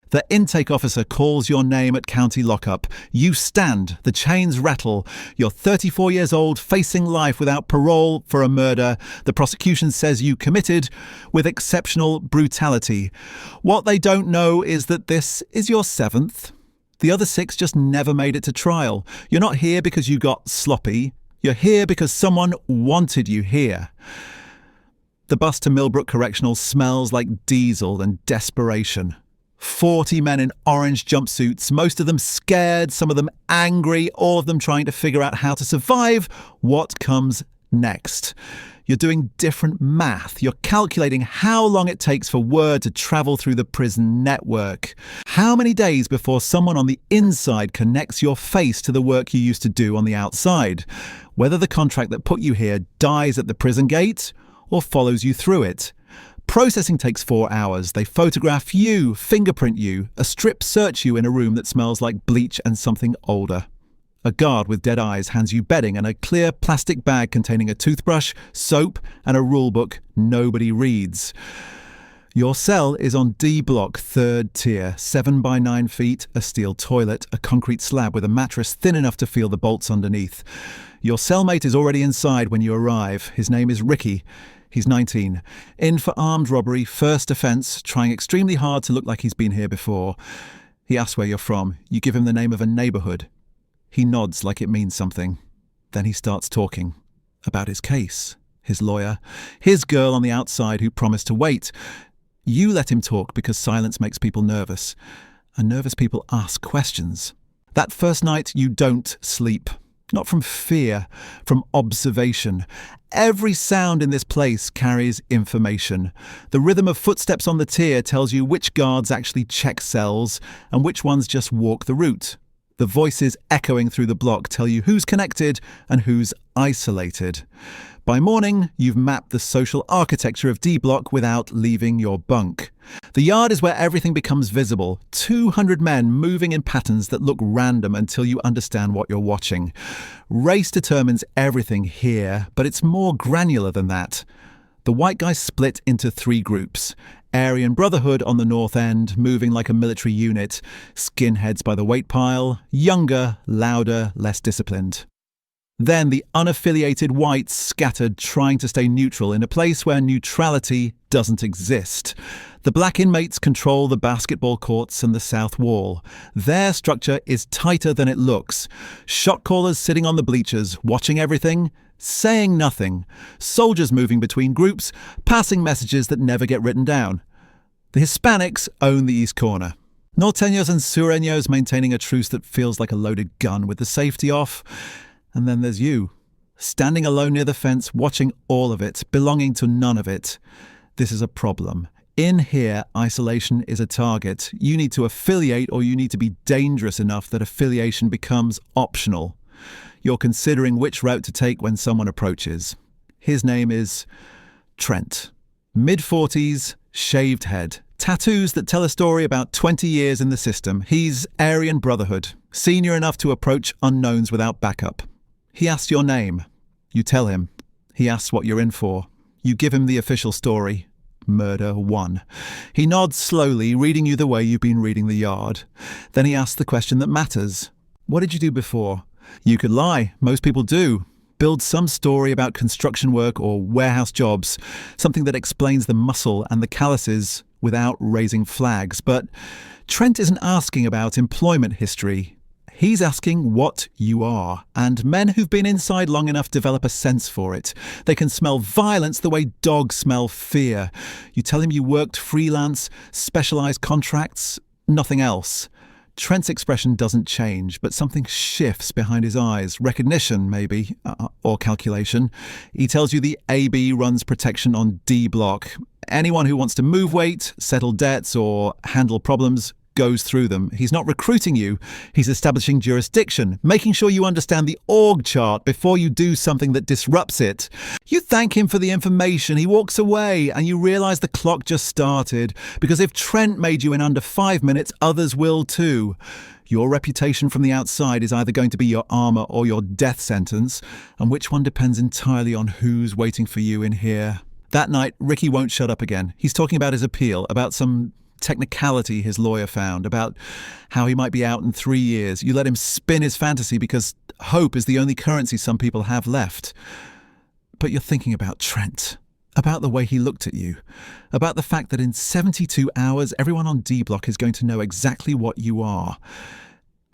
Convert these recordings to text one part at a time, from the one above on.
The intake officer calls your name at county lockup. You stand, the chains rattle. You're 34 years old, facing life without parole for a murder the prosecution says you committed with exceptional brutality. What they don't know is that this is your 7th. The other 6 just never made it to trial. You're not here because you got sloppy. You're here because someone wanted you here. The bus to Millbrook Correctional smells like diesel and desperation. 40 men in orange jumpsuits, most of them scared, some of them angry, all of them trying to figure out how to survive what comes next. You're doing different math. You're calculating how long it takes for word to travel through the prison network. How many days before someone on the inside connects your face to the work you used to do on the outside. Whether the contract that put you here dies at the prison gate or follows you through it. Processing takes 4 hours. They photograph you, fingerprint you, a strip search you in a room that smells like bleach and something older. A guard with dead eyes hands you bedding and a clear plastic bag containing a toothbrush, soap, and a rulebook nobody reads. Your cell is on D block, 3rd tier, 7 by 9 feet, a steel toilet, a concrete slab with a mattress thin enough to feel the bolts underneath. Your cellmate is already inside when you arrive. His name is Ricky. He's 19. In for armed robbery, first offence, trying extremely hard to look like he's been here before. He asks where you're from. You give him the name of a neighbourhood. He nods like it means something. Then he starts talking. About his case, his lawyer, his girl on the outside who promised to wait. You let him talk because silence makes people nervous. And nervous people ask questions. That first night, you don't sleep. Not from fear, from observation. Every sound in this place carries information. The rhythm of footsteps on the tier tells you which guards actually check cells and which ones just walk the route. The voices echoing through the block tell you who's connected and who's isolated. By morning, you've mapped the social architecture of D block without leaving your bunk. The yard is where everything becomes visible. 200 men moving in patterns that look random until you understand what you're watching. Race determines everything here, but it's more granular than that. The white guys split into 3 groups. Aryan Brotherhood on the north end, moving like a military unit. Skinheads by the weight pile. Younger, louder, less disciplined. Then the unaffiliated whites scattered, trying to stay neutral in a place where neutrality doesn't exist. The black inmates control the basketball courts and the south wall. Their structure is tighter than it looks. Shot callers sitting on the bleachers, watching everything, saying nothing. Soldiers moving between groups, passing messages that never get written down. The Hispanics own the east corner. Norteños and Sureños maintaining a truce that feels like a loaded gun with the safety off. And then there's you, standing alone near the fence, watching all of it, belonging to none of it. This is a problem. In here, isolation is a target. You need to affiliate, or you need to be dangerous enough that affiliation becomes optional. You're considering which route to take when someone approaches. His name is Trent. Mid-40s, shaved head. Tattoos that tell a story about 20 years in the system. He's Aryan Brotherhood, senior enough to approach unknowns without backup. He asks your name. You tell him. He asks what you're in for. You give him the official story. Murder 1. He nods slowly, reading you the way you've been reading the yard. Then he asks the question that matters. What did you do before? You could lie. Most people do. Build some story about construction work or warehouse jobs, something that explains the muscle and the calluses without raising flags. But Trent isn't asking about employment history. He's asking what you are, and men who've been inside long enough develop a sense for it. They can smell violence the way dogs smell fear. You tell him you worked freelance, specialized contracts, nothing else. Trent's expression doesn't change, but something shifts behind his eyes. Recognition, maybe, or calculation. He tells you the AB runs protection on D block. Anyone who wants to move weight, settle debts, or handle problems goes through them. He's not recruiting you, he's establishing jurisdiction, making sure you understand the org chart before you do something that disrupts it. You thank him for the information, he walks away, and you realise the clock just started, because if Trent made you in under 5 minutes, others will too. Your reputation from the outside is either going to be your armour or your death sentence, and which one depends entirely on who's waiting for you in here. That night, Ricky won't shut up again. He's talking about his appeal, about some technicality his lawyer found, about how he might be out in 3 years. You let him spin his fantasy because hope is the only currency some people have left. But you're thinking about Trent, about the way he looked at you, about the fact that in 72 hours, everyone on D Block is going to know exactly what you are.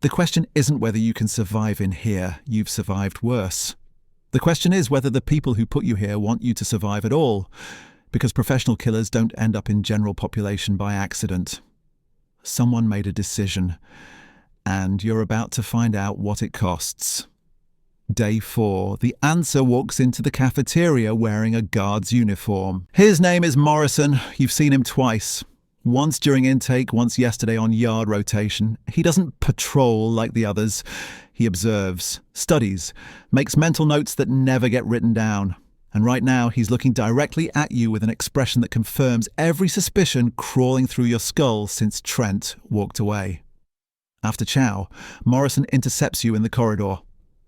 The question isn't whether you can survive in here. You've survived worse. The question is whether the people who put you here want you to survive at all, because professional killers don't end up in general population by accident. Someone made a decision, and you're about to find out what it costs. Day 4, the answer walks into the cafeteria wearing a guard's uniform. His name is Morrison. You've seen him twice. Once during intake, once yesterday on yard rotation. He doesn't patrol like the others. He observes, studies, makes mental notes that never get written down. And right now, he's looking directly at you with an expression that confirms every suspicion crawling through your skull since Trent walked away. After chow, Morrison intercepts you in the corridor.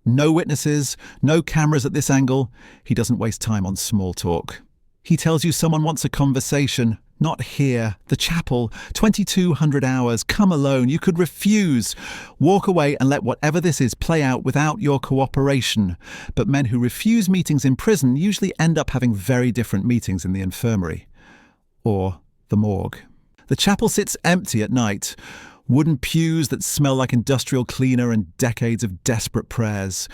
No witnesses, no cameras at this angle. He doesn't waste time on small talk. He tells you someone wants a conversation. Not here. The chapel. 2200 hours. Come alone. You could refuse. Walk away and let whatever this is play out without your cooperation. But men who refuse meetings in prison usually end up having very different meetings in the infirmary. Or the morgue. The chapel sits empty at night. Wooden pews that smell like industrial cleaner and decades of desperate prayers.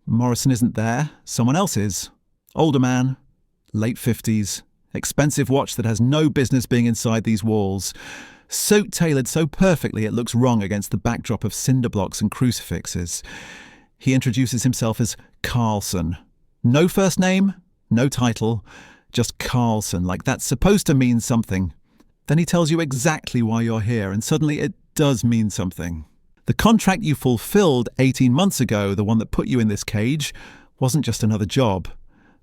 Morrison isn't there. Someone else is. Older man. Late 50s. Expensive watch that has no business being inside these walls. Suit tailored so perfectly it looks wrong against the backdrop of cinder blocks and crucifixes. He introduces himself as Carlson. No first name, no title, just Carlson, like that's supposed to mean something. Then he tells you exactly why you're here, and suddenly it does mean something. The contract you fulfilled 18 months ago, the one that put you in this cage, wasn't just another job.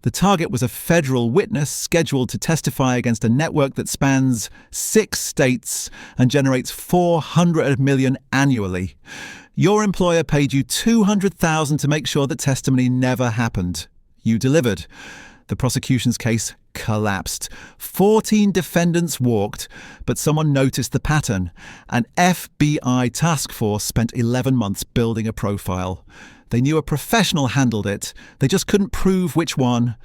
The target was a federal witness scheduled to testify against a network that spans 6 states and generates $400 million annually. Your employer paid you $200,000 to make sure that testimony never happened. You delivered. The prosecution's case collapsed. 14 defendants walked, but someone noticed the pattern. An FBI task force spent 11 months building a profile. They knew a professional handled it. They just couldn't prove which one.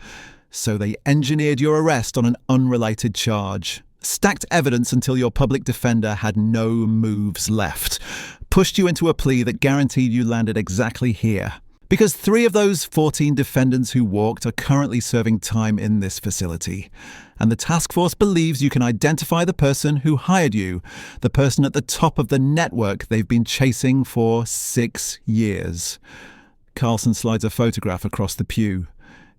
So they engineered your arrest on an unrelated charge. Stacked evidence until your public defender had no moves left. Pushed you into a plea that guaranteed you landed exactly here. Because 3 of those 14 defendants who walked are currently serving time in this facility. And the task force believes you can identify the person who hired you, the person at the top of the network they've been chasing for 6 years. Carlson slides a photograph across the pew.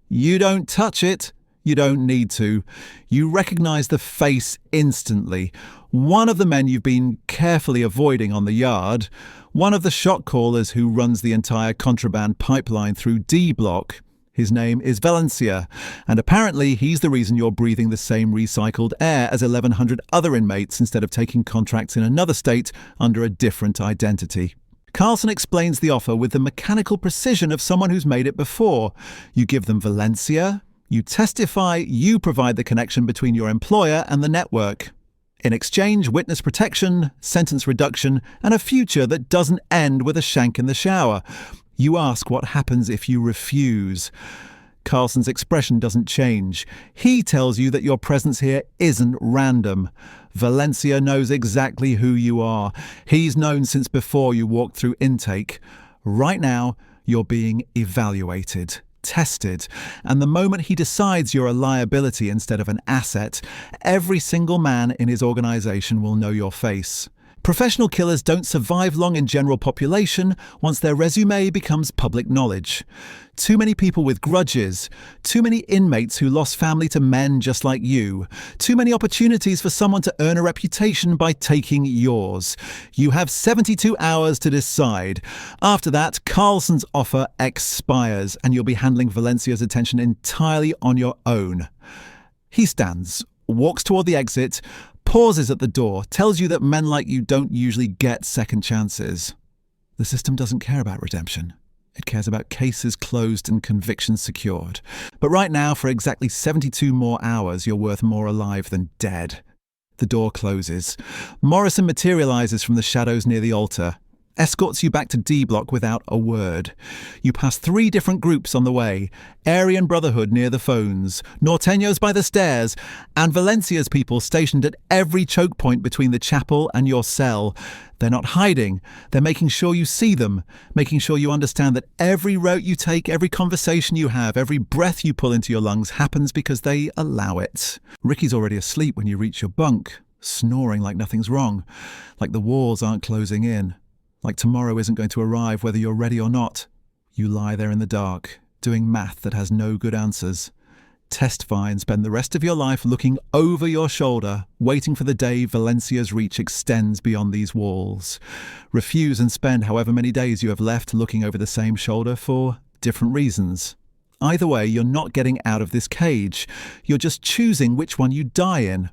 You don't touch it. You don't need to. You recognize the face instantly. One of the men you've been carefully avoiding on the yard. One of the shot callers who runs the entire contraband pipeline through D Block. His name is Valencia, and apparently he's the reason you're breathing the same recycled air as 1,100 other inmates instead of taking contracts in another state under a different identity. Carlson explains the offer with the mechanical precision of someone who's made it before. You give them Valencia, you testify, you provide the connection between your employer and the network. In exchange, witness protection, sentence reduction, and a future that doesn't end with a shank in the shower. You ask what happens if you refuse. Carlson's expression doesn't change. He tells you that your presence here isn't random. Valencia knows exactly who you are. He's known since before you walked through intake. Right now, you're being evaluated, tested, and the moment he decides you're a liability instead of an asset, every single man in his organization will know your face. Professional killers don't survive long in general population once their resume becomes public knowledge. Too many people with grudges, too many inmates who lost family to men just like you, too many opportunities for someone to earn a reputation by taking yours. You have 72 hours to decide. After that, Carlson's offer expires and you'll be handling Valencia's attention entirely on your own. He stands, walks toward the exit, pauses at the door, tells you that men like you don't usually get second chances. The system doesn't care about redemption. It cares about cases closed and convictions secured. But right now, for exactly 72 more hours, you're worth more alive than dead. The door closes. Morrison materializes from the shadows near the altar, escorts you back to D Block without a word. You pass 3 different groups on the way: Aryan Brotherhood near the phones, Norteños by the stairs, and Valencia's people stationed at every choke point between the chapel and your cell. They're not hiding. They're making sure you see them, making sure you understand that every route you take, every conversation you have, every breath you pull into your lungs happens because they allow it. Ricky's already asleep when you reach your bunk, snoring like nothing's wrong, like the walls aren't closing in. Like tomorrow isn't going to arrive whether you're ready or not. You lie there in the dark, doing math that has no good answers. Testify and spend the rest of your life looking over your shoulder, waiting for the day Valencia's reach extends beyond these walls. Refuse and spend however many days you have left looking over the same shoulder for different reasons. Either way, you're not getting out of this cage. You're just choosing which one you die in.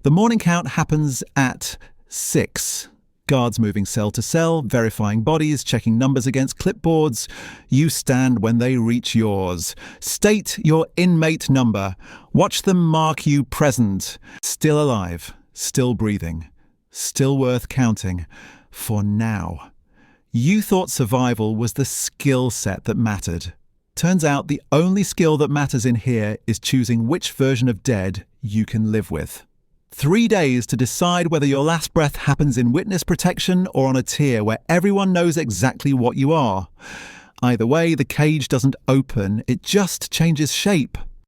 The morning count happens at 6. Guards moving cell to cell, verifying bodies, checking numbers against clipboards. You stand when they reach yours. State your inmate number. Watch them mark you present. Still alive, still breathing, still worth counting. For now. You thought survival was the skill set that mattered. Turns out the only skill that matters in here is choosing which version of dead you can live with. 3 days to decide whether your last breath happens in witness protection or on a tier where everyone knows exactly what you are. Either way, the cage doesn't open, it just changes shape.